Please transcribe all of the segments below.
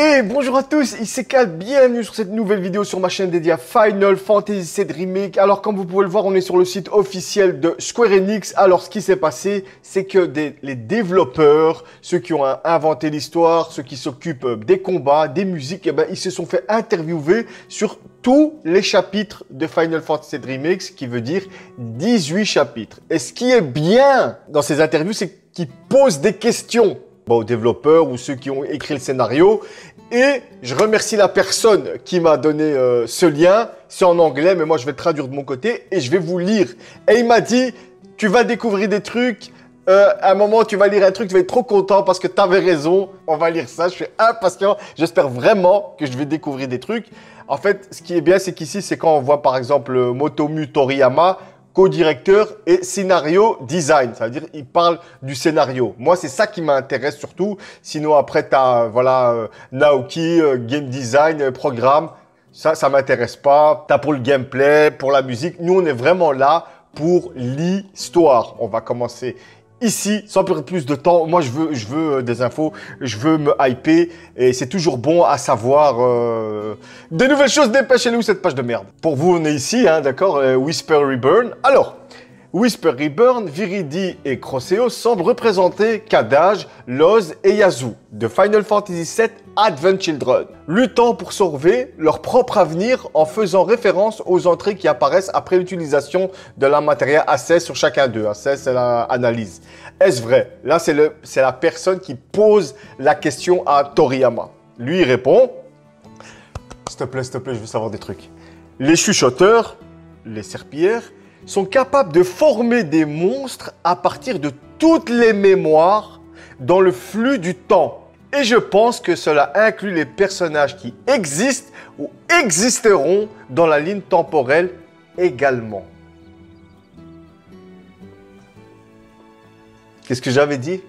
Et bonjour à tous, ici Cal, bienvenue sur cette nouvelle vidéo sur ma chaîne dédiée à Final Fantasy VII Remake. Alors comme vous pouvez le voir, on est sur le site officiel de Square Enix. Alors ce qui s'est passé, c'est que les développeurs, ceux qui ont inventé l'histoire, ceux qui s'occupent des combats, des musiques, eh ben, ils se sont fait interviewer sur tous les chapitres de Final Fantasy VII Remake, ce qui veut dire 18 chapitres. Et ce qui est bien dans ces interviews, c'est qu'ils posent des questions aux développeurs ou ceux qui ont écrit le scénario. Et je remercie la personne qui m'a donné ce lien. C'est en anglais, mais moi je vais le traduire de mon côté et je vais vous lire. Et il m'a dit, tu vas découvrir des trucs. À un moment, tu vas lire un truc, tu vas être trop content parce que tu avais raison. On va lire ça, je suis impatient. J'espère vraiment que je vais découvrir des trucs. En fait, ce qui est bien, c'est qu'ici, c'est quand on voit par exemple Motomu Toriyama, co-directeur et scénario design. Ça veut dire il parle du scénario. Moi, c'est ça qui m'intéresse surtout. Sinon, après, tu as Naoki, game design, programme. Ça m'intéresse pas. Tu as pour le gameplay, pour la musique. Nous, on est vraiment là pour l'histoire. On va commencer ici, sans perdre plus de temps. Moi, je veux des infos, je veux me hyper et c'est toujours bon à savoir des nouvelles choses. Dépêchez-nous cette page de merde. Pour vous, on est ici, hein, d'accord, Whisper Reborn. Alors, Whisper Reborn, Viridi et Croceo semblent représenter Kadaj, Loz et Yazoo de Final Fantasy VII Advent Children, luttant pour sauver leur propre avenir en faisant référence aux entrées qui apparaissent après l'utilisation de la matériel Assess sur chacun d'eux. Assess, c'est l'analyse. Est-ce vrai? Là, c'est la personne qui pose la question à Toriyama. Lui, il répond, s'il te plaît, je veux savoir des trucs. Les chuchoteurs, les serpillères, sont capables de former des monstres à partir de toutes les mémoires dans le flux du temps. Et je pense que cela inclut les personnages qui existent ou existeront dans la ligne temporelle également. Qu'est-ce que j'avais dit?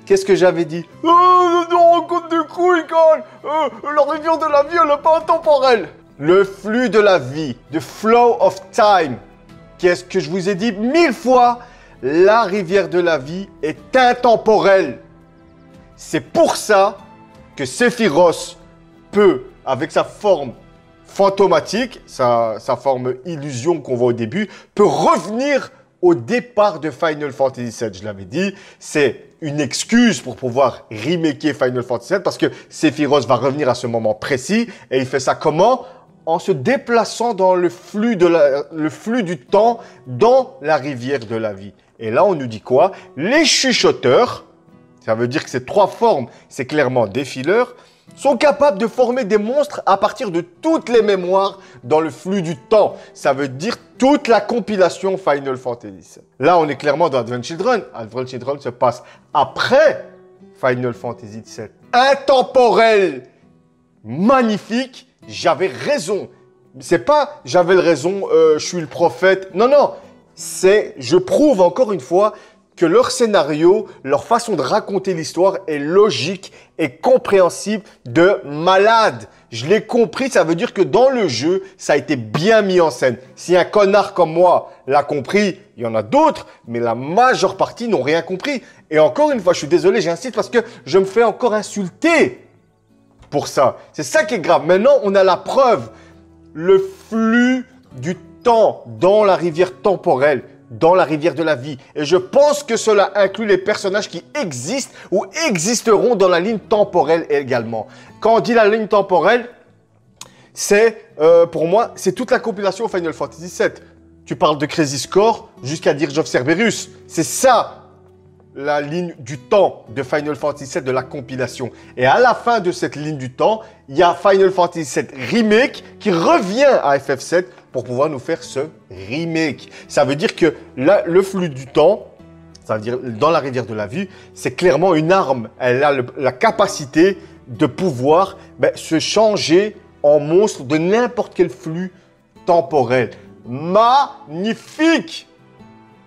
Qu'est-ce que j'avais dit? Non, compte de couilles, Carl. La rivière de la vie, elle n'est pas intemporelle. Le flux de la vie, the flow of time. Qu'est-ce que je vous ai dit 1000 fois? La rivière de la vie est intemporelle. C'est pour ça que Sephiroth peut, avec sa forme fantomatique, sa forme illusion qu'on voit au début, peut revenir au départ de Final Fantasy VII. Je l'avais dit, c'est une excuse pour pouvoir remaker Final Fantasy VII parce que Sephiroth va revenir à ce moment précis et il fait ça comment? En se déplaçant dans le flux du temps, dans la rivière de la vie. Et là, on nous dit quoi? Les chuchoteurs, ça veut dire que ces trois formes, c'est clairement des fileurs, sont capables de former des monstres à partir de toutes les mémoires dans le flux du temps. Ça veut dire toute la compilation Final Fantasy. Là, on est clairement dans Advent Children. Advent Children se passe après Final Fantasy VII. Intemporel, magnifique. J'avais raison. C'est pas j'avais raison, je suis le prophète. Non, non. C'est je prouve encore une fois que leur scénario, leur façon de raconter l'histoire est logique et compréhensible de malade. Je l'ai compris, ça veut dire que dans le jeu, ça a été bien mis en scène. Si un connard comme moi l'a compris, il y en a d'autres, mais la majeure partie n'ont rien compris. Et encore une fois, je suis désolé, j'insiste parce que je me fais encore insulter pour ça. C'est ça qui est grave. Maintenant, on a la preuve. Le flux du temps dans la rivière temporelle, dans la rivière de la vie. Et je pense que cela inclut les personnages qui existent ou existeront dans la ligne temporelle également. Quand on dit la ligne temporelle, c'est, pour moi, c'est toute la compilation Final Fantasy VII. Tu parles de Crazy Score jusqu'à Dirge of Cerberus. C'est ça, la ligne du temps de Final Fantasy VII de la compilation. Et à la fin de cette ligne du temps, il y a Final Fantasy VII Remake qui revient à FF7 pour pouvoir nous faire ce remake. Ça veut dire que là, le flux du temps, ça veut dire dans la rivière de la vie, c'est clairement une arme. Elle a la capacité de pouvoir se changer en monstre de n'importe quel flux temporel. Magnifique!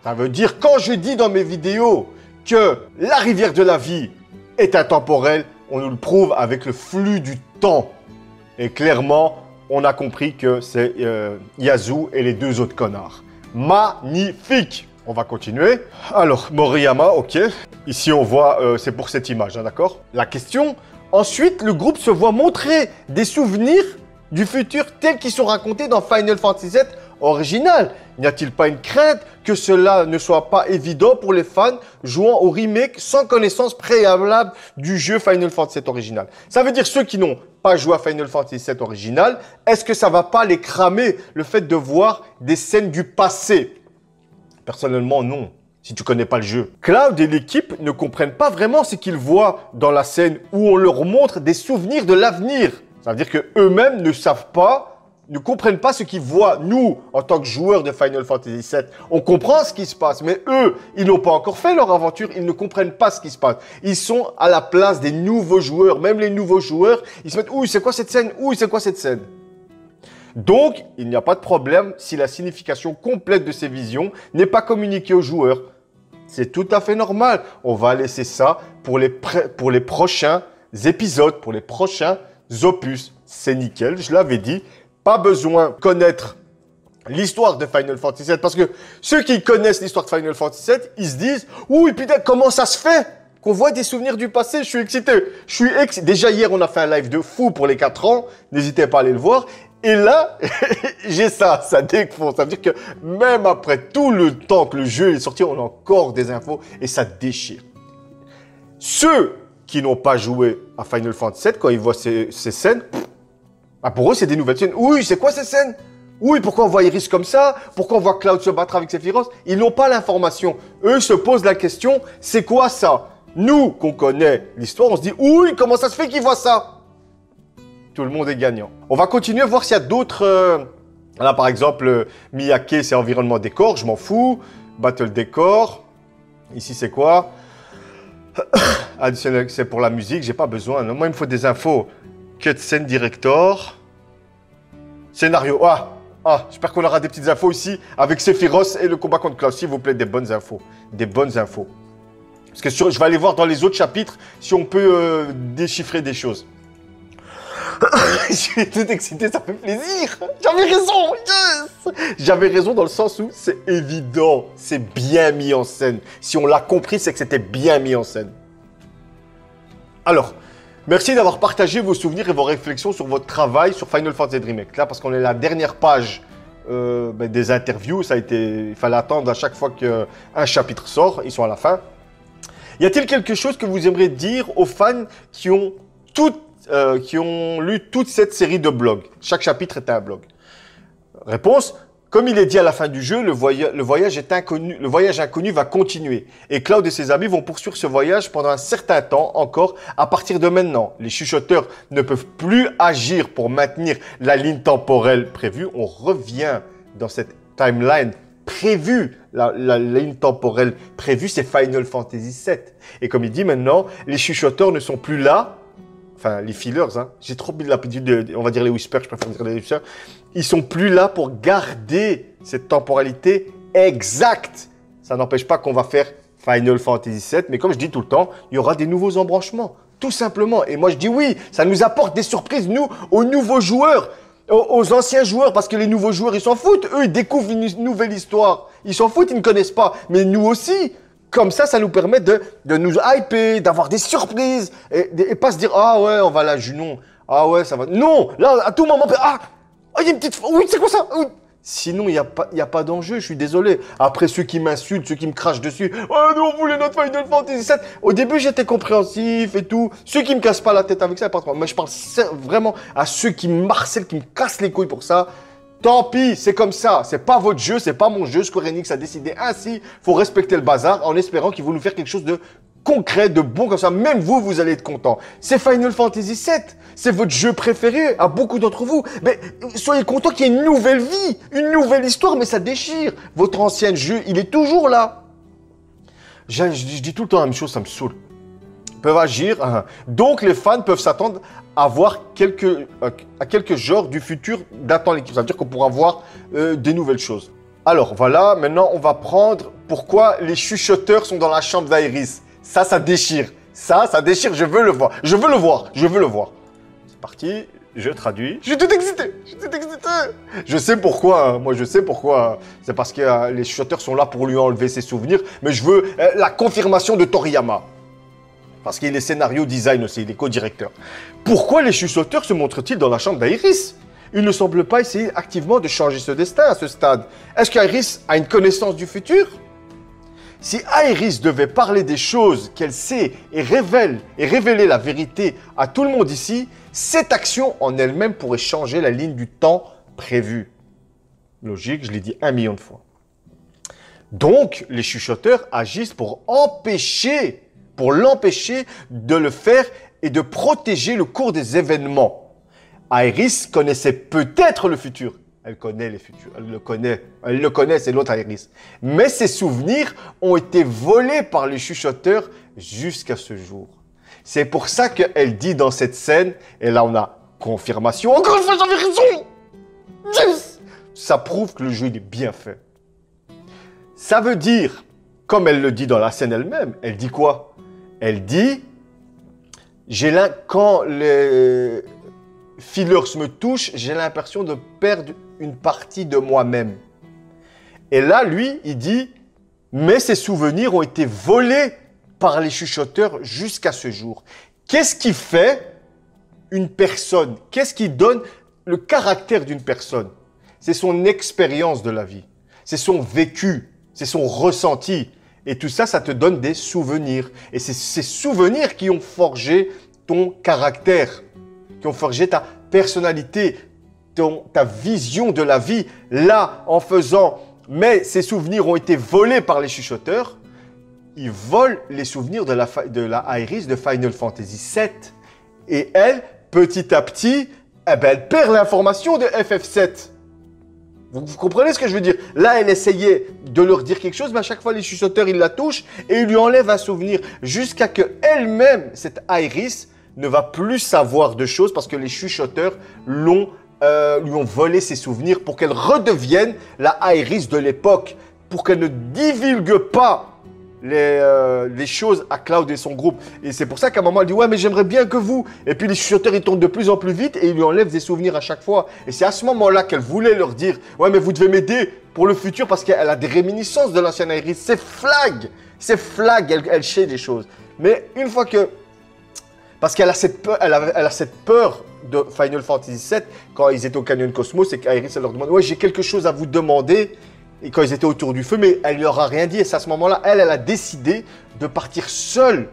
Ça veut dire, quand je dis dans mes vidéos que la rivière de la vie est intemporelle, on nous le prouve avec le flux du temps. Et clairement, on a compris que c'est Yazoo et les deux autres connards. Magnifique! On va continuer. Alors, Moriyama, ok. Ici, on voit, c'est pour cette image, hein, d'accord? La question, Ensuite, le groupe se voit montrer des souvenirs du futur tels qu'ils sont racontés dans Final Fantasy VII original. N'y a-t-il pas une crainte que cela ne soit pas évident pour les fans jouant au remake sans connaissance préalable du jeu Final Fantasy VII original? Ça veut dire ceux qui n'ont pas joué à Final Fantasy VII original, est-ce que ça va pas les cramer le fait de voir des scènes du passé? Personnellement, non. Si tu connais pas le jeu. Cloud et l'équipe ne comprennent pas vraiment ce qu'ils voient dans la scène où on leur montre des souvenirs de l'avenir. Ça veut dire qu'eux-mêmes ne savent pas, ne comprennent pas ce qu'ils voient. Nous, en tant que joueurs de Final Fantasy VII, on comprend ce qui se passe. Mais eux, ils n'ont pas encore fait leur aventure, ils ne comprennent pas ce qui se passe. Ils sont à la place des nouveaux joueurs. Même les nouveaux joueurs, ils se mettent « Ouh, c'est quoi cette scène? Ouh, c'est quoi cette scène ?» Donc, il n'y a pas de problème si la signification complète de ces visions n'est pas communiquée aux joueurs. C'est tout à fait normal. On va laisser ça pour les prochains épisodes, pour les prochains opus. C'est nickel, je l'avais dit. Pas besoin de connaître l'histoire de Final Fantasy VII parce que ceux qui connaissent l'histoire de Final Fantasy VII, ils se disent « Oui, putain, comment ça se fait qu'on voit des souvenirs du passé? Je suis excité. Déjà, hier, on a fait un live de fou pour les 4 ans. N'hésitez pas à aller le voir. Et là, j'ai ça défonce. Ça veut dire que même après tout le temps que le jeu est sorti, on a encore des infos et ça déchire. Ceux qui n'ont pas joué à Final Fantasy VII, quand ils voient ces scènes, pour eux, c'est des nouvelles scènes. Oui, c'est quoi ces scènes? Oui, pourquoi on voit Iris comme ça? Pourquoi on voit Cloud se battre avec Sephiroth? Ils n'ont pas l'information. Eux se posent la question, c'est quoi ça? Nous, qu'on connaît l'histoire, on se dit, oui, comment ça se fait qu'ils voient ça? Tout le monde est gagnant. On va continuer à voir s'il y a d'autres... Là, par exemple, Miyake, c'est environnement décor, je m'en fous. Battle décor. Ici, c'est quoi? Additionnel, c'est pour la musique, j'ai pas besoin. Non, moi, il me faut des infos. Cutscene director. Scénario. J'espère qu'on aura des petites infos ici avec Sephiroth et le combat contre Cloud. S'il vous plaît, des bonnes infos. Des bonnes infos. Parce que je vais aller voir dans les autres chapitres si on peut déchiffrer des choses. Je suis tout excité, ça fait plaisir. J'avais raison, yes. J'avais raison dans le sens où c'est évident, c'est bien mis en scène. Si on l'a compris, c'est que c'était bien mis en scène. Alors, merci d'avoir partagé vos souvenirs et vos réflexions sur votre travail sur Final Fantasy Remake. Là, parce qu'on est à la dernière page des interviews, il fallait attendre à chaque fois qu'un chapitre sort, ils sont à la fin. Y a-t-il quelque chose que vous aimeriez dire aux fans qui ont lu toute cette série de blogs? Chaque chapitre est un blog. Réponse, comme il est dit à la fin du jeu, le voyage inconnu va continuer. Et Cloud et ses amis vont poursuivre ce voyage pendant un certain temps encore à partir de maintenant. Les chuchoteurs ne peuvent plus agir pour maintenir la ligne temporelle prévue. On revient dans cette timeline prévue. La ligne temporelle prévue, c'est Final Fantasy VII. Et comme il dit maintenant, les chuchoteurs ne sont plus là. Enfin, les fillers, hein. J'ai trop mis l'habitude on va dire les whispers, je préfère dire les whispers. Ils sont plus là pour garder cette temporalité exacte. Ça n'empêche pas qu'on va faire Final Fantasy VII, mais comme je dis tout le temps, il y aura des nouveaux embranchements, tout simplement. Et moi, je dis oui, ça nous apporte des surprises, nous, aux nouveaux joueurs, aux anciens joueurs, parce que les nouveaux joueurs, ils s'en foutent. Eux, ils découvrent une nouvelle histoire. Ils s'en foutent, ils ne connaissent pas. Mais nous aussi. Comme ça nous permet de nous hyper, d'avoir des surprises et pas se dire « Ah ouais, on va là, Junon. Ah ouais, ça va. » Non, là, à tout moment, il y a une petite... Oui, c'est quoi ça? Oui. Sinon, il n'y a pas d'enjeu, je suis désolé. Après, ceux qui m'insultent, ceux qui me crachent dessus. « Oh non, on voulait notre Final Fantasy VII. » Au début, j'étais compréhensif et tout. Ceux qui me cassent pas la tête avec ça, pas trop. Mais je parle vraiment à ceux qui me harcèlent, qui me cassent les couilles pour ça. Tant pis, c'est comme ça. C'est pas votre jeu, c'est pas mon jeu. Square Enix a décidé ainsi. Faut respecter le bazar en espérant qu'ils vont nous faire quelque chose de concret, de bon comme ça. Même vous, vous allez être content. C'est Final Fantasy VII. C'est votre jeu préféré à beaucoup d'entre vous. Mais soyez contents qu'il y ait une nouvelle vie, une nouvelle histoire, mais ça déchire. Votre ancien jeu, il est toujours là. Je dis tout le temps la même chose, ça me saoule. Ils peuvent agir. Donc, les fans peuvent s'attendre à voir quelques genres du futur datant l'équipe. Ça veut dire qu'on pourra voir des nouvelles choses. Alors, voilà. Maintenant, on va prendre pourquoi les chuchoteurs sont dans la chambre d'Iris. Ça déchire. Ça déchire. Je veux le voir. Je veux le voir. Je veux le voir. C'est parti. Je traduis. Je suis tout excité. Je suis tout excité. Je sais pourquoi. Moi, je sais pourquoi. C'est parce que les chuchoteurs sont là pour lui enlever ses souvenirs. Mais je veux la confirmation de Toriyama. parce qu'il est scénario design aussi, il est co-directeur. Pourquoi les chuchoteurs se montrent-ils dans la chambre d'Aerys? Il ne semble pas essayer activement de changer ce destin à ce stade. Est-ce qu'Aerys a une connaissance du futur? Si Aerys devait parler des choses qu'elle sait et révéler la vérité à tout le monde ici, cette action en elle-même pourrait changer la ligne du temps prévue. Logique, je l'ai dit 1 million de fois. Donc, les chuchoteurs agissent pour l'empêcher de le faire et de protéger le cours des événements. Aerys connaissait peut-être le futur. Elle connaît les futurs. Elle le connaît, c'est l'autre Aerys. Mais ses souvenirs ont été volés par les chuchoteurs jusqu'à ce jour. C'est pour ça qu'elle dit dans cette scène, et là on a confirmation, encore une fois j'avais raison. Yes! Ça prouve que le jeu il est bien fait. Ça veut dire, comme elle le dit dans la scène elle-même, elle dit quoi? Elle dit, quand les fillers me touchent, j'ai l'impression de perdre une partie de moi-même. Et là, lui, il dit, mais ces souvenirs ont été volés par les chuchoteurs jusqu'à ce jour. Qu'est-ce qui fait une personne? Qu'est-ce qui donne le caractère d'une personne? C'est son expérience de la vie. C'est son vécu. C'est son ressenti. Et tout ça, ça te donne des souvenirs. Et c'est ces souvenirs qui ont forgé ton caractère, qui ont forgé ta personnalité, ta vision de la vie. Là, en faisant, mais ces souvenirs ont été volés par les chuchoteurs, ils volent les souvenirs de la Aerys de Final Fantasy VII. Et elle, petit à petit, eh ben, elle perd l'information de FF7. Vous comprenez ce que je veux dire? Là, elle essayait de leur dire quelque chose, mais à chaque fois, les chuchoteurs, ils la touchent et ils lui enlèvent un souvenir. Jusqu'à que elle-même, cette Aerys, ne va plus savoir de choses parce que les chuchoteurs lui ont volé ses souvenirs pour qu'elle redevienne la Aerys de l'époque, pour qu'elle ne divulgue pas les choses à Cloud et son groupe. Et c'est pour ça qu'à un moment, elle dit « Ouais, mais j'aimerais bien que vous… » Et puis les chuchoteurs, ils tournent de plus en plus vite et ils lui enlèvent des souvenirs à chaque fois. Et c'est à ce moment-là qu'elle voulait leur dire « Ouais, mais vous devez m'aider pour le futur parce qu'elle a des réminiscences de l'ancienne Aerys. » C'est flag, elle sait des choses. Mais une fois que… Parce qu'elle a cette peur, elle a cette peur de Final Fantasy VII quand ils étaient au Canyon Cosmos et qu'Aerys, elle leur demande « Ouais, j'ai quelque chose à vous demander. » Et quand ils étaient autour du feu, mais elle ne leur a rien dit. Et c'est à ce moment-là, elle a décidé de partir seule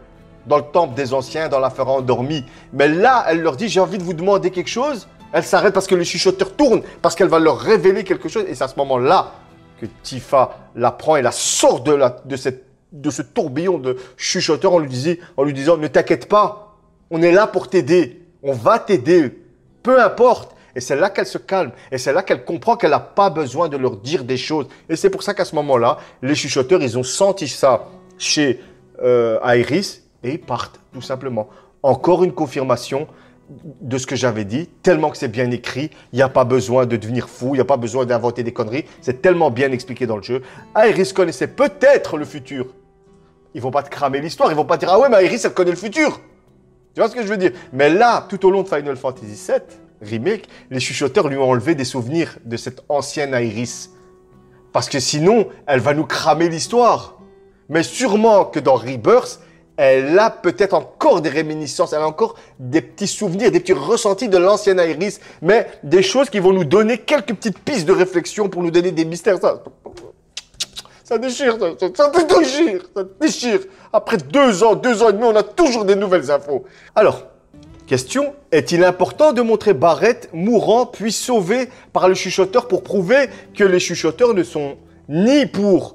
dans le temple des anciens, dans la forêt endormie. Mais là, elle leur dit, j'ai envie de vous demander quelque chose. Elle s'arrête parce que les chuchoteurs tournent, parce qu'elle va leur révéler quelque chose. Et c'est à ce moment-là que Tifa la prend et la sort de ce tourbillon de chuchoteurs en lui disant, ne t'inquiète pas, on est là pour t'aider. On va t'aider. Peu importe. Et c'est là qu'elle se calme. Et c'est là qu'elle comprend qu'elle n'a pas besoin de leur dire des choses. Et c'est pour ça qu'à ce moment-là, les chuchoteurs, ils ont senti ça chez Aerys et ils partent, tout simplement. Encore une confirmation de ce que j'avais dit, tellement que c'est bien écrit. Il n'y a pas besoin de devenir fou, il n'y a pas besoin d'inventer des conneries. C'est tellement bien expliqué dans le jeu. Aerys connaissait peut-être le futur. Ils ne vont pas te cramer l'histoire. Ils ne vont pas dire « Ah ouais, mais Aerys, elle connaît le futur !» Tu vois ce que je veux dire? Mais là, tout au long de Final Fantasy VII, Remake, les chuchoteurs lui ont enlevé des souvenirs de cette ancienne Aerys. Parce que sinon, elle va nous cramer l'histoire. Mais sûrement que dans Rebirth, elle a peut-être encore des réminiscences, elle a encore des petits souvenirs, des petits ressentis de l'ancienne Aerys, mais des choses qui vont nous donner quelques petites pistes de réflexion pour nous donner des mystères. Ça déchire, ça déchire. Après 2 ans et demi, on a toujours des nouvelles infos. Alors, question, est-il important de montrer Barrett mourant puis sauvé par le chuchoteur pour prouver que les chuchoteurs ne sont ni pour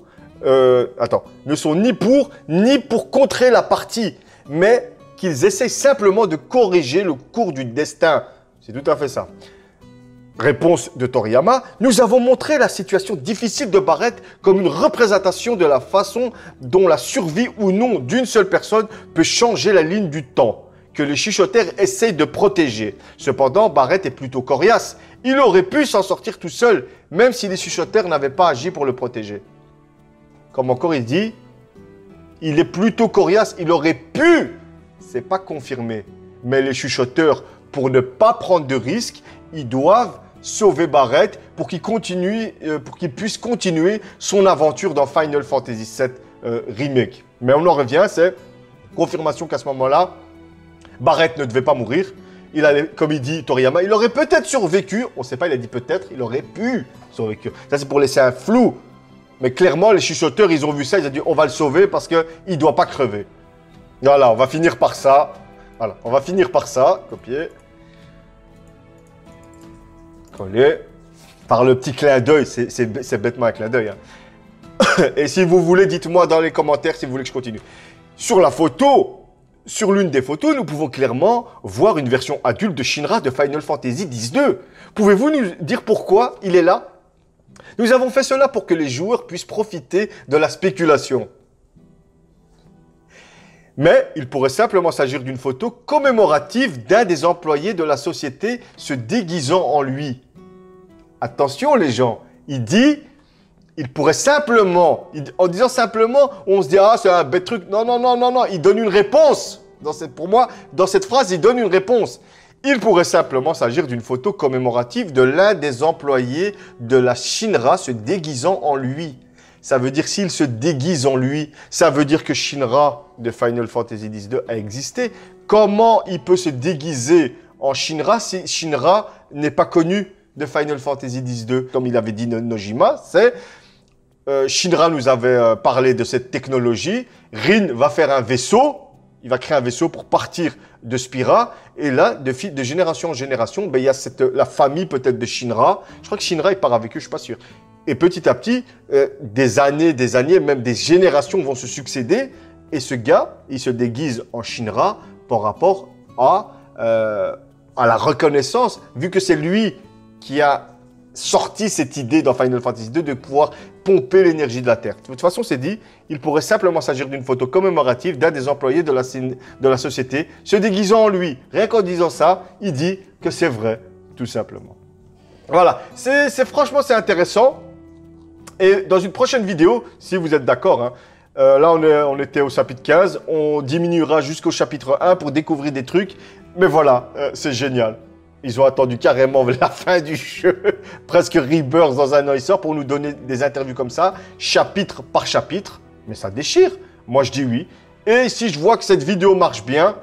contrer la partie, mais qu'ils essayent simplement de corriger le cours du destin? C'est tout à fait ça. Réponse de Toriyama, nous avons montré la situation difficile de Barrett comme une représentation de la façon dont la survie ou non d'une seule personne peut changer la ligne du temps, que les chuchoteurs essayent de protéger. Cependant, Barrett est plutôt coriace. Il aurait pu s'en sortir tout seul, même si les chuchoteurs n'avaient pas agi pour le protéger. Comme encore il dit, il est plutôt coriace, il aurait pu, c'est pas confirmé, mais les chuchoteurs, pour ne pas prendre de risques, ils doivent sauver Barrett pour qu'il puisse continuer son aventure dans Final Fantasy VII Remake. Mais on en revient, c'est Confirmation qu'à ce moment-là, Barrett ne devait pas mourir. Il allait, comme il dit Toriyama, il aurait peut-être survécu. On ne sait pas, il a dit peut-être, il aurait pu survécu. Ça, c'est pour laisser un flou. Mais clairement, les chuchoteurs, ils ont vu ça, ils ont dit on va le sauver parce qu'il ne doit pas crever. Voilà, on va finir par ça. Voilà, on va finir par ça. Copier. Coller. Par le petit clin d'œil. C'est bêtement un clin d'œil. Hein. Et si vous voulez, dites-moi dans les commentaires si vous voulez que je continue. Sur la photo, sur l'une des photos, nous pouvons clairement voir une version adulte de Shinra de Final Fantasy X-2. Pouvez-vous nous dire pourquoi il est là? Nous avons fait cela pour que les joueurs puissent profiter de la spéculation. Mais il pourrait simplement s'agir d'une photo commémorative d'un des employés de la société se déguisant en lui. Attention les gens, il dit, il pourrait simplement, en disant simplement, on se dit ah c'est un bête truc. Non, non, non, non, non, il donne une réponse. Pour moi, dans cette phrase, il donne une réponse. Il pourrait simplement s'agir d'une photo commémorative de l'un des employés de la Shinra se déguisant en lui. Ça veut dire s'il se déguise en lui, ça veut dire que Shinra de Final Fantasy X-2 a existé. Comment il peut se déguiser en Shinra si Shinra n'est pas connu de Final Fantasy X-2? Comme il avait dit Nojima, c'est Shinra nous avait parlé de cette technologie. Rin va faire un vaisseau. Il va créer un vaisseau pour partir de Spira. Et là, de génération en génération, ben, il y a la famille peut-être de Shinra. Je crois que Shinra, il part avec eux, je ne suis pas sûr. Et petit à petit, des années, même des générations vont se succéder. Et ce gars, il se déguise en Shinra par rapport à la reconnaissance, vu que c'est lui qui a sorti cette idée dans Final Fantasy II de pouvoir pomper l'énergie de la Terre. De toute façon, c'est dit, il pourrait simplement s'agir d'une photo commémorative d'un des employés de la société se déguisant en lui. Rien qu'en disant ça, il dit que c'est vrai, tout simplement. Voilà, franchement, c'est intéressant. Et dans une prochaine vidéo, si vous êtes d'accord, hein, là on était au chapitre 15, on diminuera jusqu'au chapitre 1 pour découvrir des trucs. Mais voilà, c'est génial. Ils ont attendu carrément la fin du jeu, presque Rebirth dans un an il sort pour nous donner des interviews comme ça, chapitre par chapitre. Mais ça déchire. Moi, je dis oui. Et si je vois que cette vidéo marche bien,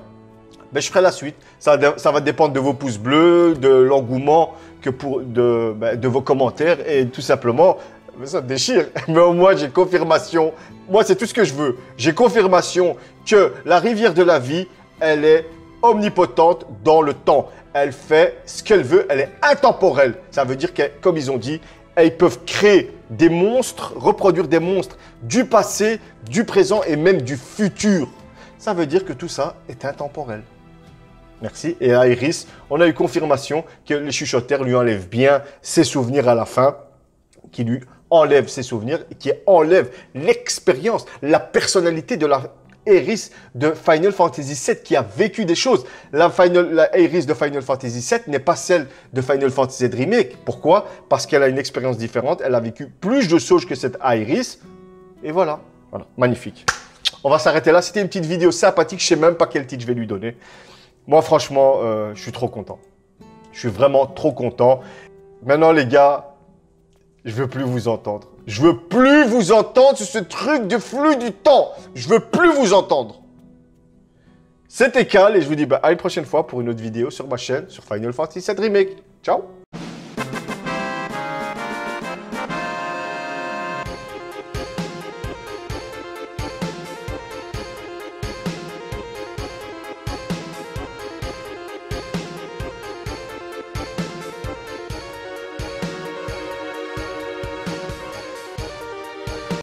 ben, je ferai la suite. Ça va dépendre de vos pouces bleus, de l'engouement, de vos commentaires et tout simplement, ça déchire. Mais au moins, j'ai confirmation. Moi, c'est tout ce que je veux. J'ai confirmation que la rivière de la vie, elle est omnipotente dans le temps. Elle fait ce qu'elle veut, elle est intemporelle. Ça veut dire que, comme ils ont dit, ils peuvent créer des monstres, reproduire des monstres du passé, du présent et même du futur. Ça veut dire que tout ça est intemporel. Merci. Et à Iris, on a eu confirmation que les chuchoteurs lui enlèvent bien ses souvenirs à la fin, qui lui enlèvent ses souvenirs, qui enlèvent l'expérience, la personnalité de la Iris de Final Fantasy VII qui a vécu des choses. La Iris de Final Fantasy VII n'est pas celle de Final Fantasy VII Remake. Pourquoi? Parce qu'elle a une expérience différente. Elle a vécu plus de choses que cette Iris. Et voilà. Voilà. Magnifique. On va s'arrêter là. C'était une petite vidéo sympathique. Je ne sais même pas quel titre je vais lui donner. Moi, franchement, je suis trop content. Je suis vraiment trop content. Maintenant, les gars, je veux plus vous entendre. Je veux plus vous entendre sur ce truc de flux du temps. Je veux plus vous entendre. C'était Cal et je vous dis à une prochaine fois pour une autre vidéo sur ma chaîne sur Final Fantasy VII Remake. Ciao.